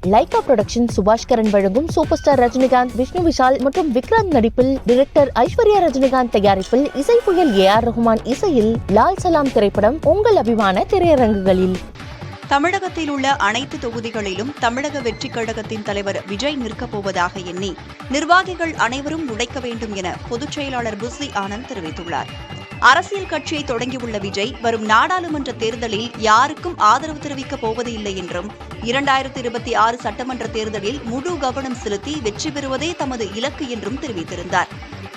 Lyca production Subaskaran வழங்கும் super star Rajinikanth, Vishnu Vishal மற்றும் விக்ராந்த் நடிப்பில், டைரக்டர் ஐஸ்வர்யா ரஜினிகாந்த் தயாரிப்பில், இசை புயல் AR ரஹ்மான் இசையில் லால் சலாம் திரைப்படம் உங்கள் அபிமான திரையரங்குகளில். தமிழகத்தில் உள்ள அனைத்து தொகுதிகளிலும் தமிழக வெற்றிக் கழகத்தின் தலைவர் விஜய் நிற்கப் போவதாக எண்ணி நிர்வாகிகள் அனைவரும் உழைக்க வேண்டும் என பொதுச் செயலாளர் புஸ்ஸி ஆனந்த் தெரிவித்துள்ளார். அரசியல் கட்சியை தொடங்கியுள்ள விஜய் வரும் நாடாளுமன்ற தேர்தலில் யாருக்கும் ஆதரவு தெரிவிக்கப் போவது இல்லை என்றும் 2026 சட்டமன்ற தேர்தலில் முழு கவனம் செலுத்தி வெற்றி பெறுவதே தமது இலக்கு என்றும் தெரிவித்திருந்தார்.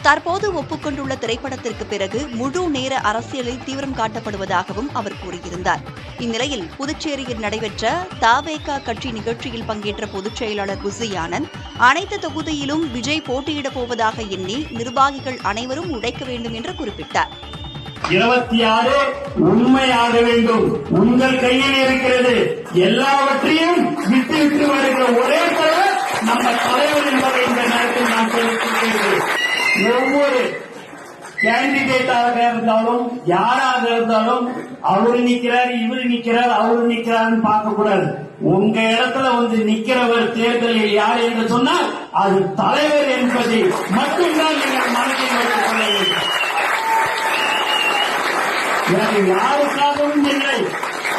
தற்போது ஒப்புக்கொண்டுள்ள திரைப்படத்திற்கு பிறகு முழு நேர அரசியலில் தீவிரம் காட்டப்படுவதாகவும் அவர் கூறியிருந்தார். இந்நிலையில் புதுச்சேரியில் நடைபெற்ற தவேக கட்சி நிகழ்ச்சியில் பங்கேற்ற பொதுச் செயலாளர் புஸ்ஸி ஆனந்த் அனைத்து தொகுதியிலும் விஜய் போட்டியிடப் போவதாக எண்ணி நிர்வாகிகள் அனைவரும் உழைக்க வேண்டும் என்று குறிப்பிட்டார். 26 உண்மையாக வேண்டும், உங்கள் கையில் இருக்கிறது. எல்லாவற்றையும் விட்டு வருகிற ஒரே தலைவர் நம்ம தலைவர் என்பதை இந்த நேரத்தில் நான் தெரிவித்துள்ளேன். ஒவ்வொரு கேண்டிடேட்டாக இருந்தாலும் யாராக இருந்தாலும் அவரு நிக்கிறார், இவரு நிக்கிறார், அவரு நிக்கிறார்னு பார்க்க கூடாது. உங்க இடத்துல வந்து நிக்கிறவர் தேர்தலில் யார் என்று சொன்னால் அது தலைவர் என்பதை மட்டும்தான் நீங்கள் மனதில் வைத்துக் கொள்ள வேண்டும். யாருக்காகவும் இல்லை,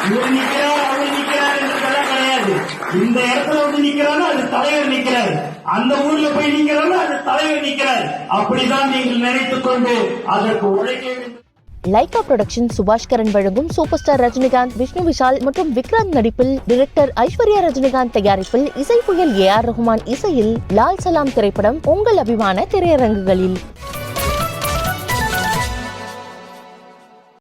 இவர் நிக்கிறார், அவர் நிக்கிறார் என்றதெல்லாம் கிடையாது. இந்த இடத்துல வந்து நிக்கிறாரு அது தலைவர் நிக்கிறார், அந்த ஊர்ல போய் நிக்கிறாரு அது தலைவர் நிக்கிறார். அப்படிதான் நீங்கள் நினைத்துக் கொண்டு அதற்கு உழைக்க வேண்டும். லைகா புரொடக்ஷன் சுபாஷ்கரன் வழங்கும் சூப்பர் ஸ்டார் ரஜினிகாந்த், விஷ்ணு விஷால் மற்றும் விக்ராந்த் நடிப்பில், டைரக்டர் ஐஸ்வர்யா ரஜினிகாந்த் தயாரிப்பில், இசை புயல் AR ரஹ்மான் இசையில் லால் சலாம் திரைப்படம் உங்கள் அபிமான திரையரங்குகளில்.